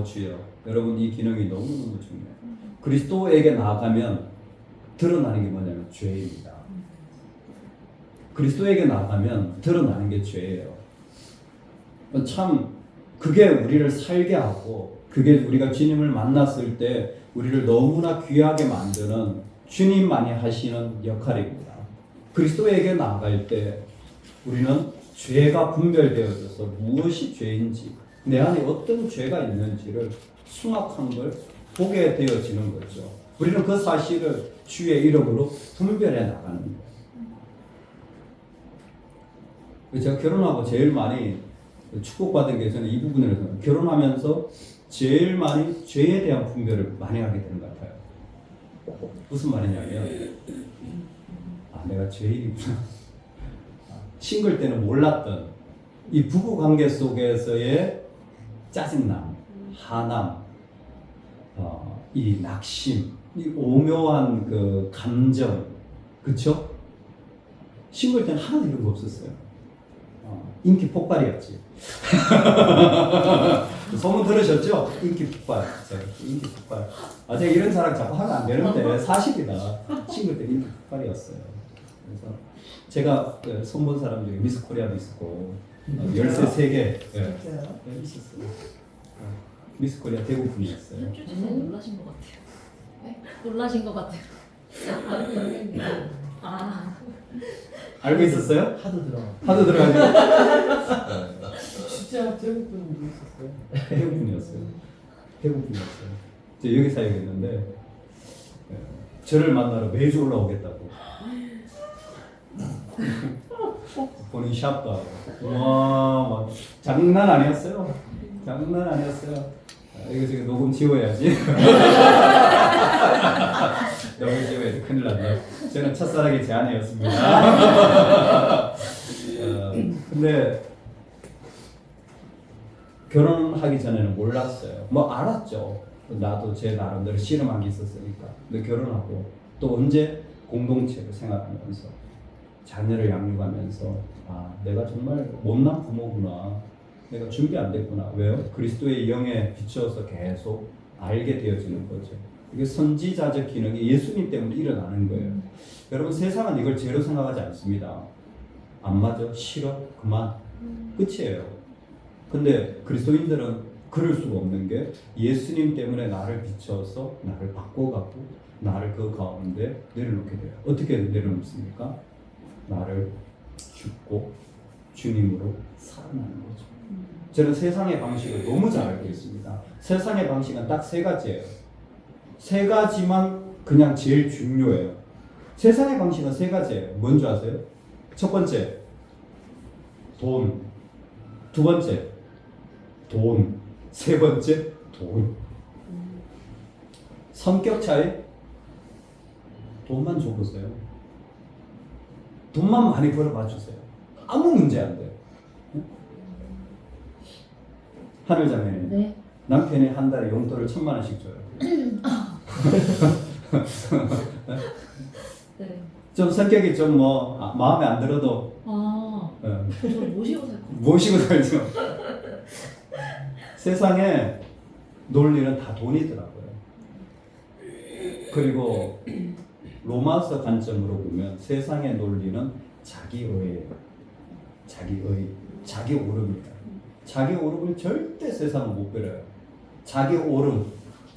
주여, 여러분 이 기능이 너무너무 중요해요. 그리스도에게 나아가면 드러나는 게 뭐냐면 죄입니다. 그리스도에게 나아가면 드러나는 게 죄예요. 참 그게 우리를 살게 하고 그게 우리가 주님을 만났을 때 우리를 너무나 귀하게 만드는 주님만이 하시는 역할입니다. 그리스도에게 나아갈 때 우리는 죄가 분별되어져서 무엇이 죄인지 내 안에 어떤 죄가 있는지를 숭악한 걸 보게 되어지는 거죠. 우리는 그 사실을 주의 이름으로 분별해 나가는 거예요. 제가 결혼하고 제일 많이 축복받은 게 저는 이 부분에서 결혼하면서 제일 많이 죄에 대한 분별을 많이 하게 되는 것 같아요. 무슨 말이냐면 내가 죄인이구나. 싱글 때는 몰랐던 이 부부 관계 속에서의 짜증남, 화남, 이 낙심, 이 오묘한 그 감정, 그쵸? 싱글 때는 하나도 이런 거 없었어요. 인기 폭발이었지. 소문 들으셨죠? 인기 폭발. 인기 폭발. 제가 이런 사람 자꾸 하면 안 되는데 사실이다. 싱글 때 인기 폭발이었어요. 그래서 제가 손본 사람 중에 미스 코리아도 있었고 열쇠 3개 있었어요. 미스 코리아 대구 분이었어요. 놀라신 것 같아요. 네? 놀라신 것 같아요. 알고 있었어요? 하도 들어가지고 진짜 태국 분도 있었어요. 대구 분이었어요. 저 여기 사역했는데 저를 만나러 매주 올라오겠다고. 본인 샵도 하고. 와, 장난 아니었어요. 이거 녹음 지워야지. 녹음 지워야지. 큰일 났네. 저는 첫사랑의 제안이었습니다. 근데 결혼하기 전에는 몰랐어요. 알았죠. 나도 제 나름대로 씨름한 게 있었으니까. 근데 결혼하고 또 언제 공동체를 생각하면서 자녀를 양육하면서 내가 정말 못난 부모구나. 내가 준비 안 됐구나. 왜요? 그리스도의 영에 비추어서 계속 알게 되어지는 거죠. 이게 선지자적 기능이 예수님 때문에 일어나는 거예요. 여러분 세상은 이걸 죄로 생각하지 않습니다. 안 맞아? 싫어? 그만. 끝이에요. 근데 그리스도인들은 그럴 수가 없는 게 예수님 때문에 나를 비춰서 나를 바꿔갖고 나를 그 가운데 내려놓게 돼요. 어떻게 내려놓습니까? 나를 죽고 주님으로 살아나는 거죠. 저는 세상의 방식을 너무 잘 알고 있습니다. 세상의 방식은 딱 3가지예요. 3가지만 그냥 제일 중요해요. 세상의 방식은 3가지예요. 뭔지 아세요? 첫 번째, 돈. 2번째, 돈. 3번째, 돈. 성격 차이? 돈만 줘보세요. 돈만 많이 벌어봐 주세요. 아무 문제 안 돼요. 하늘자매는 네. 남편이 한 달에 용돈을 1,000,000원씩 줘요. 네. 좀 성격이 좀 마음에 안 들어도 저 모시고 살 거. 모시고 살죠. 세상에 논리는 다 돈이더라고요. 그리고 로마서 관점으로 보면 세상의 논리는 자기의예요. 자기 오름이에요. 자기 오름을 절대 세상은 못 버려요. 자기 오름,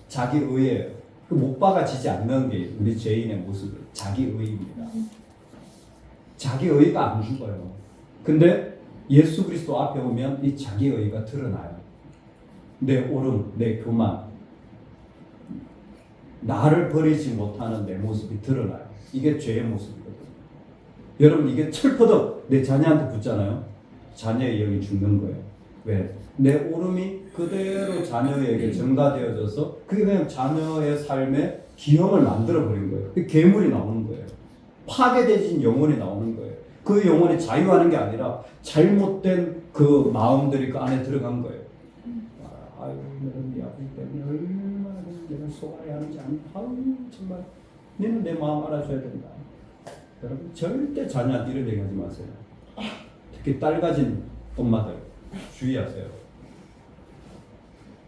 자기 의예요. 그 못 박아지지 않는 게 우리 죄인의 모습이에요. 자기 의입니다. 자기 의가 안 죽어요. 근데 예수 그리스도 앞에 오면 이 자기 의가 드러나요. 내 오름, 내 교만, 나를 버리지 못하는 내 모습이 드러나요. 이게 죄의 모습이거든요. 여러분 이게 철퍼덕 내 자녀한테 붙잖아요. 자녀의 영이 죽는 거예요. 왜? 내 오름이 그대로 자녀에게 전가되어져서 그게 그냥 자녀의 삶에 기형을 만들어버린 거예요. 그 괴물이 나오는 거예요. 파괴되진 영혼이 나오는 거예요. 그 영혼이 자유하는 게 아니라 잘못된 그 마음들이 그 안에 들어간 거예요. 아유, 너는 네 아버지 때문에 얼마나 내가 속아야 하는지 아유, 정말 너는 내 마음 알아줘야 된다. 여러분 절대 자녀한테 이런 얘기 하지 마세요. 특히 딸 가진 엄마들 주의하세요.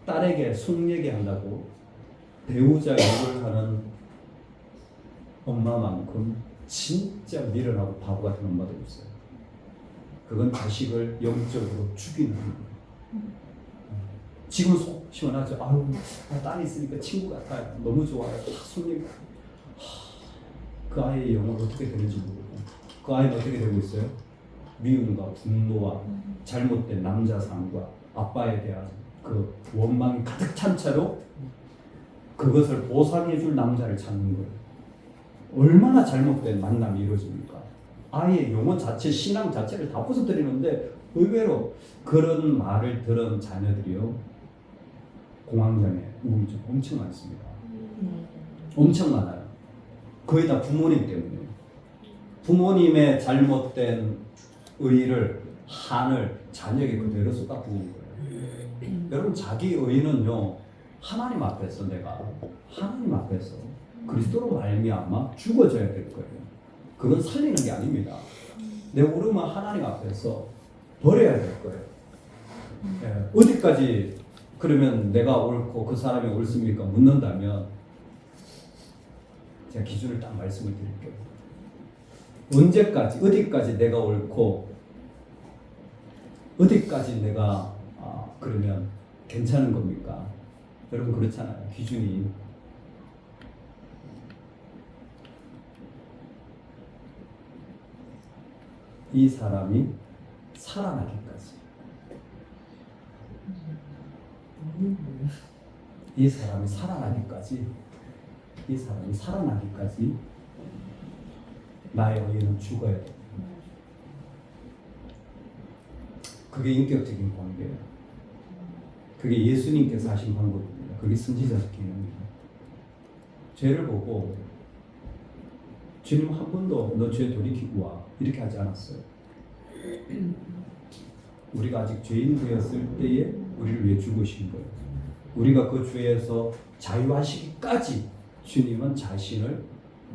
딸에게 속얘기 한다고 배우자 욕을 하는 엄마만큼 진짜 미련하고 바보 같은 엄마도 있어요. 그건 자식을 영적으로 죽이는 거예요. 지금 속 시원하죠. 아유, 딸이 있으니까 친구 같아요. 너무 좋아요. 속얘기. 그 아이의 영혼이 어떻게 되는지 모르고 그 아이는 어떻게 되고 있어요? 미움과 분노와 잘못된 남자 삶과 아빠에 대한 그 원망이 가득 찬 채로 그것을 보상해줄 남자를 찾는 거예요. 얼마나 잘못된 만남이 이루어집니까? 아이의 영혼 자체, 신앙 자체를 다 부숴뜨리는데 의외로 그런 말을 들은 자녀들이요 공황장애, 우울증 엄청 많습니다. 엄청 많아요. 거의 다 부모님 때문에. 부모님의 잘못된 의를, 한을 자녀에게 그대로 쏟아부은 거예요. 여러분 자기 의는요 하나님 앞에서 내가 하나님 앞에서 그리스도로 말미암아 죽어져야 될 거예요. 그건 살리는 게 아닙니다. 내 오름은 하나님 앞에서 버려야 될 거예요. 예, 어디까지 그러면 내가 옳고 그 사람이 옳습니까? 묻는다면 제가 기준을 딱 말씀을 드릴게요. 언제까지, 어디까지 내가 옳고 어디까지 내가 그러면 괜찮은 겁니까? 여러분 그렇잖아요. 기준이 이 사람이 살아나기까지, 이 사람이 살아나기까지, 이 사람이 살아나기까지 나의 의는 죽어야 돼. 그게 인격적인 관계예요. 그게 예수님께서 하신 방법입니다. 그게 선지자적 개념입니다. 죄를 보고 주님 한 번도 너 죄 돌이키고 와 이렇게 하지 않았어요. 우리가 아직 죄인 되었을 때에 우리를 위해 죽으신 거예요. 우리가 그 죄에서 자유하시기까지 주님은 자신을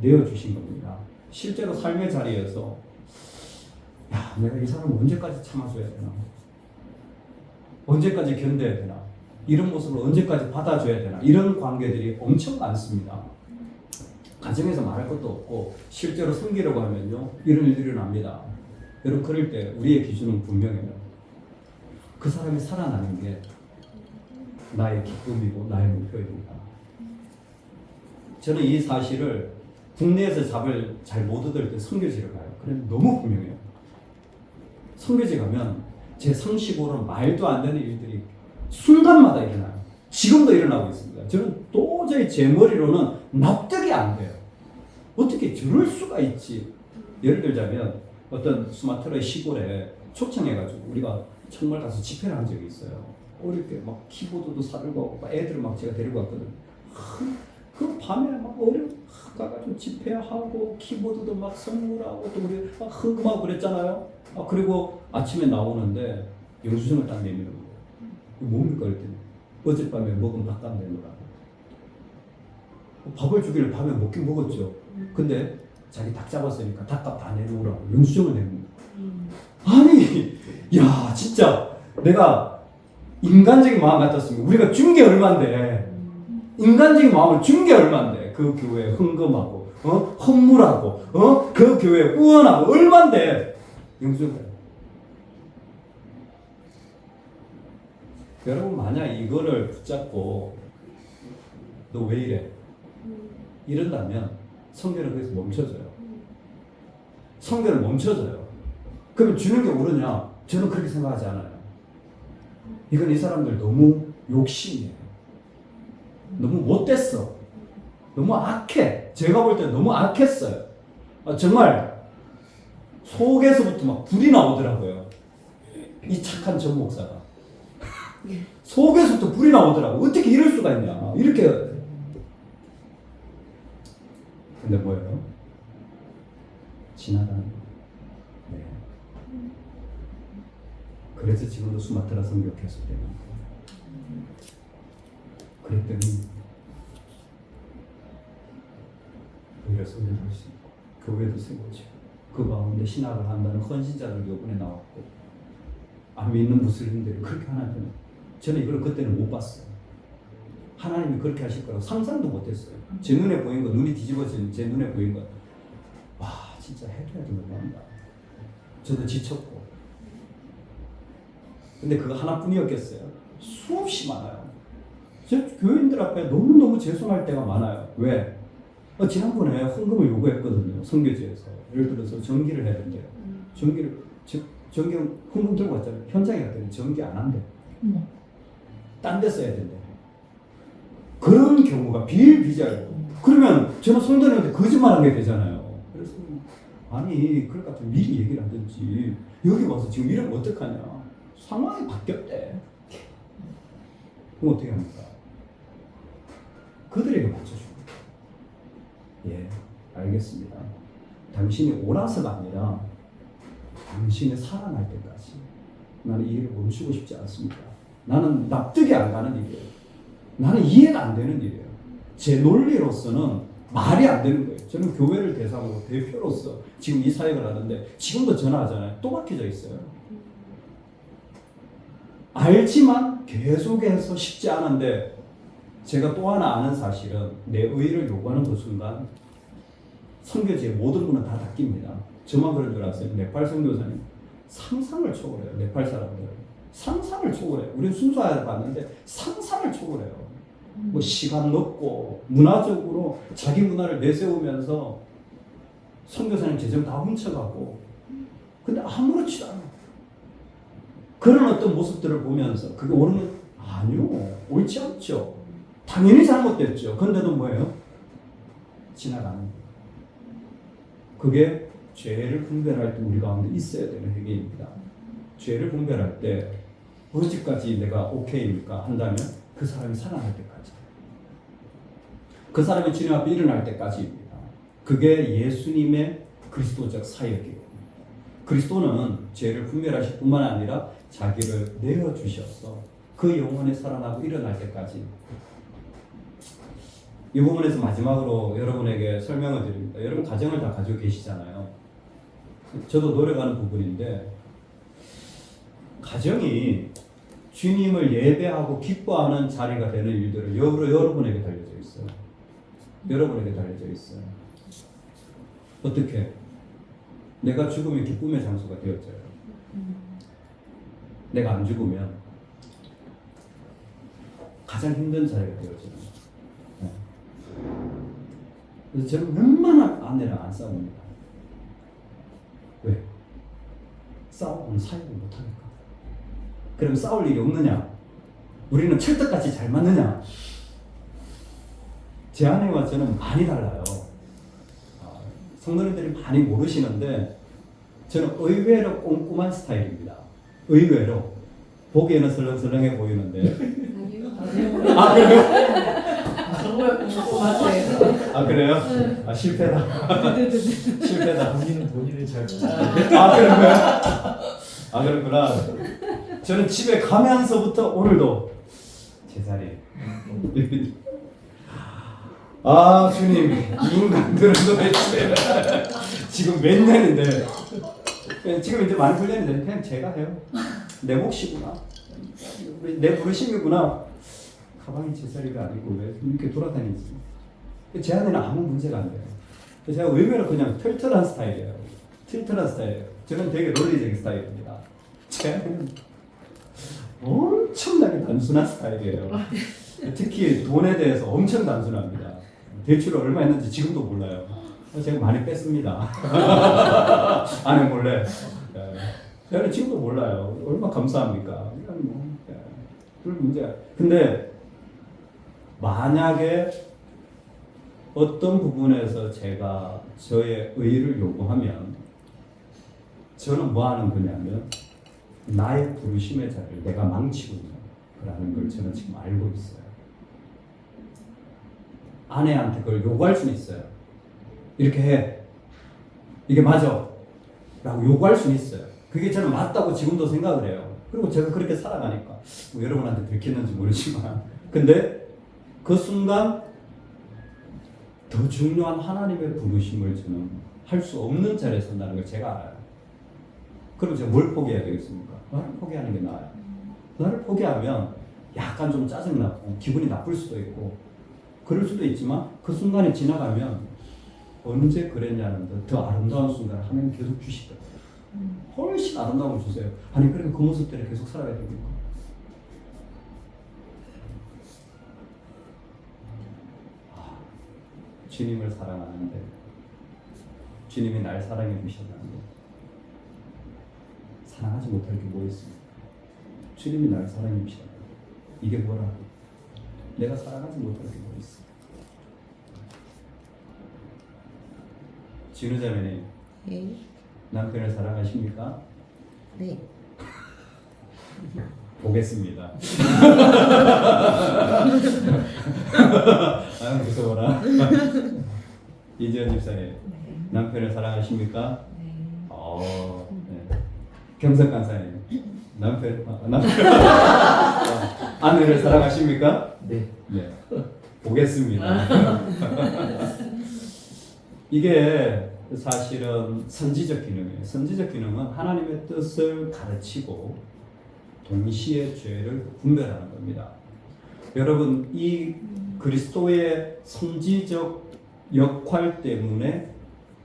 내어주신 겁니다. 실제로 삶의 자리에서 야, 내가 이 사람을 언제까지 참아줘야 되나? 언제까지 견뎌야 되나? 이런 모습을 언제까지 받아줘야 되나? 이런 관계들이 엄청 많습니다. 가정에서 말할 것도 없고 실제로 섬기려고 하면요 이런 일들이 일어납니다. 여러분 그럴 때 우리의 기준은 분명해요. 그 사람이 살아나는 게 나의 기쁨이고 나의 목표입니다. 저는 이 사실을 국내에서 잡을 잘 못 얻을 때 선교지를 가요. 그래 너무 분명해요. 선교지 가면 제 상식으로는 말도 안 되는 일들이 순간마다 일어나요. 지금도 일어나고 있습니다. 저는 도저히 제 머리로는 납득이 안 돼요. 어떻게 저럴 수가 있지? 예를 들자면 어떤 수마트라의 시골에 초청해가지고 우리가 정말 가서 집회를 한 적이 있어요. 어릴 때 막 키보드도 사들고 막 애들을 막 제가 데리고 갔거든요. 그 밤에 막 가가지고 집회하고 키보드도 막 선물하고 또 우리 막 흥금하고 그랬잖아요. 그리고 아침에 나오는데 영수증을 딱 내미는 거예요. 뭡니까 그랬더니 어젯밤에 먹은 밥값 내놓으라고. 밥을 주기를 밤에 먹긴 먹었죠. 근데 자기 닭 잡았으니까 닭값 다 내놓으라고 영수증을 내는 거예요. 아니 야 진짜 내가 인간적인 마음 같았습니다. 우리가 준 게 얼만데 인간적인 마음을 준 게 얼만데 그 교회에 흥금하고 헌물하고 그 교회에 후원하고 얼만데 영수증을. 여러분 만약 이거를 붙잡고 너 왜 이래? 이런다면 성결은 거기서 멈춰져요. 성결은 멈춰져요. 그러면 주는 게 옳으냐? 저는 그렇게 생각하지 않아요. 이건 이 사람들 너무 욕심이에요. 너무 못됐어. 너무 악해. 제가 볼 때 너무 악했어요. 정말 속에서부터 막 불이 나오더라고요. 이 착한 전 목사가. 속에서부터 불이 나오더라고. 어떻게 이럴 수가 있냐. 이렇게. 근데 뭐예요? 지나가는 거. 네. 그래서 지금도 수마트라 선교 계속되는 거예요. 그랬더니 오히려 선교를 할 수 있고 교회도 세고죠. 그 가운데 신학을 한다는 헌신자들 요번에 나왔고 안 믿는 무슬림들이 그렇게 하나님은 저는 이걸 그때는 못 봤어요. 하나님이 그렇게 하실 거라고 상상도 못했어요. 제 눈에 보인 거, 눈이 뒤집어진 제 눈에 보인 거, 와 진짜 해줘야지 못한다. 저도 지쳤고. 근데 그거 하나뿐이었겠어요. 수없이 많아요. 저 교인들 앞에 너무너무 죄송할 때가 많아요. 왜? 지난번에 헌금을 요구했거든요. 선교지에서. 예를 들어서 전기를 해야 된대요. 전기 헌금 들고 왔잖아요. 현장에 갔더니 전기 안 한대. 딴 데 써야 된대. 그런 경우가 비일비재하고. 그러면 저는 성도님한테 거짓말한 게 되잖아요. 그래서 아니 그럴 것 같으면 미리 얘기를 하든지 여기 와서 지금 이러면 어떡하냐. 상황이 바뀌었대. 그럼 어떻게 합니까? 그들에게 맞춰줍니다. 예, 알겠습니다. 당신이 오라서가 아니라 당신이 살아날 때까지 나는 이 일을 멈추고 싶지 않습니다. 나는 납득이 안 가는 일이에요. 나는 이해가 안 되는 일이에요. 제 논리로서는 말이 안 되는 거예요. 저는 교회를 대상으로 대표로서 지금 이 사역을 하는데 지금도 전화하잖아요. 또 막혀져 있어요. 알지만 계속해서 쉽지 않은데 제가 또 하나 아는 사실은 내 의의를 요구하는 그 순간 선교지의 모든 문은 다 닫힙니다. 저만 그런 줄 아세요? 네팔 선교사님 상상을 초월해요. 네팔 사람들 상상을 초월해요. 우리는 순수하게 봤는데 상상을 초월해요. 뭐 시간 넣고 문화적으로 자기 문화를 내세우면서 선교사님 재정 다 훔쳐가고 근데 아무렇지도 않아요. 그런 어떤 모습들을 보면서 그게 옳은 것 아니요. 옳지 않죠. 당연히 잘못됐죠. 근데도 뭐예요? 지나가는 거예요. 그게 죄를 분별할 때 우리 가운데 있어야 되는 회개입니다. 죄를 분별할 때 어디까지 내가 오케이입니까? 한다면 그 사람이 살아날 때까지. 그 사람이 주님 앞에 일어날 때까지입니다. 그게 예수님의 그리스도적 사역이에요. 그리스도는 죄를 분별하실 뿐만 아니라 자기를 내어주셔서 그 영혼에 살아나고 일어날 때까지. 이 부분에서 마지막으로 여러분에게 설명을 드립니다. 여러분 가정을 다 가지고 계시잖아요. 저도 노력하는 부분인데 가정이 주님을 예배하고 기뻐하는 자리가 되는 일들을 여러분에게 달려져 있어요. 여러분에게 달려져 있어요. 어떻게? 내가 죽으면 기쁨의 장소가 되었잖아요. 내가 안 죽으면 가장 힘든 자리가 되어져요. 그래서 저는 웬만한 아내랑 안 싸웁니다. 왜? 싸우면 사역을 못하니까. 그럼 싸울 일이 없느냐? 우리는 찰떡같이 잘 맞느냐? 제 아내와 저는 많이 달라요. 성도님들이 많이 모르시는데 저는 의외로 꼼꼼한 스타일입니다. 의외로 보기에는 설렁설렁해 보이는데 아 그래요? 정말 꼼꼼하세요. 아 그래요? 아 실패다. 실패다. 본인이 잘 아 그런 거야? 아 그렇구나. 저는 집에 가면서부터 오늘도 제자리. 아 주님 이 인간들은 도대체 지금 몇 년인데 지금 이제 많이 풀렸는데 그냥 제가 해요. 내 몫이구나. 내 부르심이구나. 가방이 제자리가 아니고 왜 이렇게 돌아다니지? 제 안에는 아무 문제가 안 돼요. 제가 의외로 그냥 털털한 스타일이에요. 털털한 스타일이에요. 저는 되게 논리적인 스타일입니다. 제 안에는 엄청나게 단순한 스타일이에요. 특히 돈에 대해서 엄청 단순합니다. 대출을 얼마 했는지 지금도 몰라요. 제가 많이 뺐습니다. 아내 몰래. 저는 지금도 몰라요. 얼마 감사합니까? 이건 뭐 별 문제가. 근데 만약에 어떤 부분에서 제가 저의 의의를 요구하면 저는 뭐 하는 거냐면 나의 부르심의 자리를 내가 망치고 있는 라는 걸 저는 지금 알고 있어요. 아내한테 그걸 요구할 수는 있어요. 이렇게 해. 이게 맞아. 라고 요구할 수는 있어요. 그게 저는 맞다고 지금도 생각을 해요. 그리고 제가 그렇게 살아가니까 뭐 여러분한테 들켰는지 모르지만 근데 그 순간 더 중요한 하나님의 부르심을 저는 할 수 없는 자리에 선다는 걸 제가 알아요. 그럼 제가 뭘 포기해야 되겠습니까? 나를 포기하는 게 나아요. 나를 포기하면 약간 좀 짜증나고 기분이 나쁠 수도 있고 그럴 수도 있지만 그 순간이 지나가면 언제 그랬냐는 더 아름다운 순간을 하나님 계속 주시더라고요. 훨씬 아름다운 걸 주세요. 아니 그러니까 그 모습대로 계속 살아가야 됩니까? 주님을 사랑하는데 주님이 날 사랑해 주셨는데 사랑하지 못할 게 뭐 있습니까? 주님이 날 사랑해 주셨는데 이게 뭐라고? 내가 사랑하지 못할 게 뭐 있어? 진우자매님 네. 남편을 사랑하십니까? 네. 보겠습니다. 아 무서워라. 이지연 집사님 남편을 사랑하십니까? 네. 네. 경석 간사님 남편 아내를 사랑하십니까? 네. 네. 보겠습니다. 이게 사실은 선지적 기능이에요. 선지적 기능은 하나님의 뜻을 가르치고 동시에 죄를 분별하는 겁니다. 여러분 이 그리스도의 선지적 역할 때문에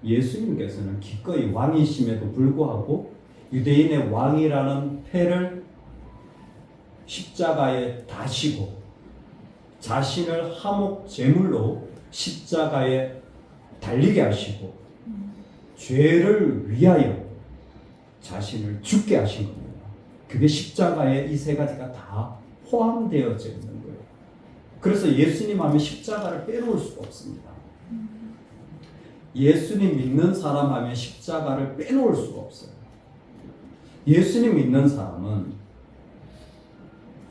예수님께서는 기꺼이 왕이심에도 불구하고 유대인의 왕이라는 패를 십자가에 다시고 자신을 화목 제물로 십자가에 달리게 하시고 죄를 위하여 자신을 죽게 하신 겁니다. 그게 십자가에 이 세 가지가 다 포함되어져 있는 거예요. 그래서 예수님 하면 십자가를 빼놓을 수가 없습니다. 예수님 믿는 사람 하면 십자가를 빼놓을 수가 없어요. 예수님 믿는 사람은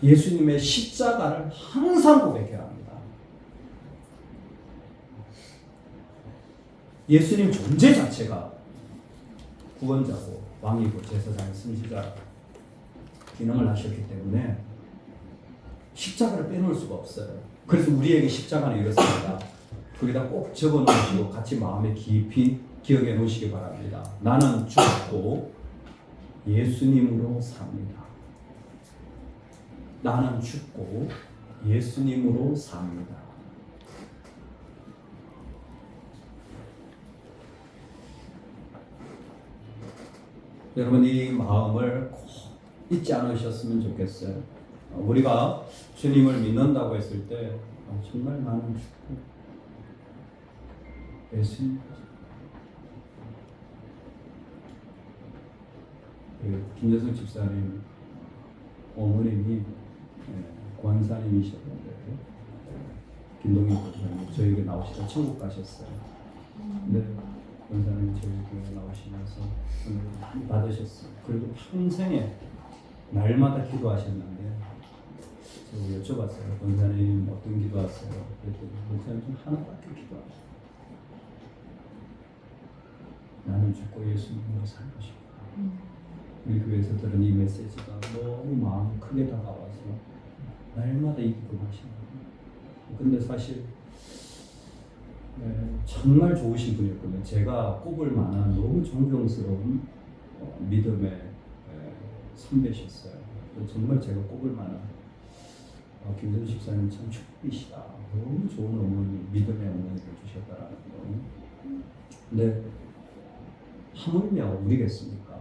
예수님의 십자가를 항상 고백해야 합니다. 예수님 존재 자체가 구원자고 왕이고 제사장의 승지자 기능을 하셨기 때문에 십자가를 빼놓을 수가 없어요. 그래서 우리에게 십자가는 이렇습니다. 거기다 꼭 적어 놓으시고 같이 마음에 깊이 기억해 놓으시기 바랍니다. 나는 죽고 예수님으로 삽니다. 나는 죽고 예수님으로 삽니다. 여러분 이 마음을 꼭 잊지 않으셨으면 좋겠어요. 우리가 주님을 믿는다고 했을 때 정말 나는 죽고 예수님 김재성 집사님 어머님이 권사님이셨는데 김동인 권사님 저에게 나오시다 천국 가셨어요. 근데 권사님이 저희 교회 나오시면서 은혜를 많이 받으셨어요. 그리고 평생에 날마다 기도하셨는데 제가 여쭤봤어요. 권사님 어떤 기도하세요? 그랬더니 권사님 좀 하나밖에 기도하세요. 나는 죽고 예수님으로 살고 싶다. 우리 교회에서 들은 이 메시지가 너무 마음 크게 다가와서 날마다 이 기도하시는 거예요. 근데 사실 정말 좋으신 분이었거든요. 제가 꼽을 만한 너무 존경스러운 믿음의 선배셨어요. 정말 제가 꼽을 만한 김재수 집사님 참 축복이시다. 너무 좋은 어머니, 믿음의 어머니를 주셨다라는 거. 근데 하물며 우리겠습니까?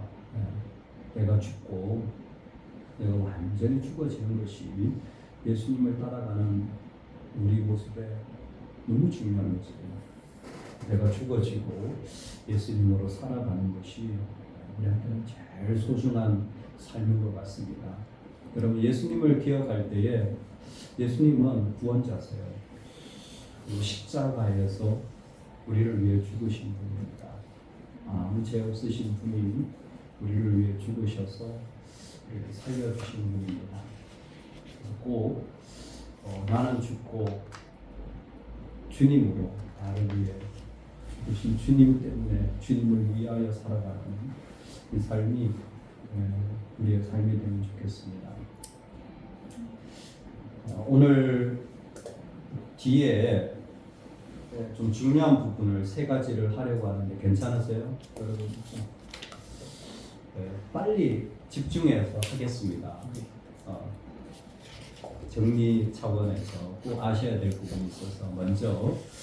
내가 죽고 내가 완전히 죽어지는 것이 예수님을 따라가는 우리 모습에 너무 중요한 모습이에요. 내가 죽어지고 예수님으로 살아가는 것이 우리한테는 제일 소중한 삶인 것 같습니다. 여러분 예수님을 기억할 때에 예수님은 구원자세요. 그리고 십자가에서 우리를 위해 죽으신 분입니다. 아무 죄 없으신 분이 우리를 위해 죽으셔서 우리를 살려주신 분입니다. 꼭 나는 죽고 주님으로 나를 위해 죽으신 주님 때문에 주님을 위하여 살아가는 이 삶이 우리의 삶이 되면 좋겠습니다. 오늘 뒤에 좀 중요한 부분을 세 가지를 하려고 하는데 괜찮으세요? 여러분 빨리 집중해서 하겠습니다. 정리 차원에서 꼭 아셔야 될 부분이 있어서 먼저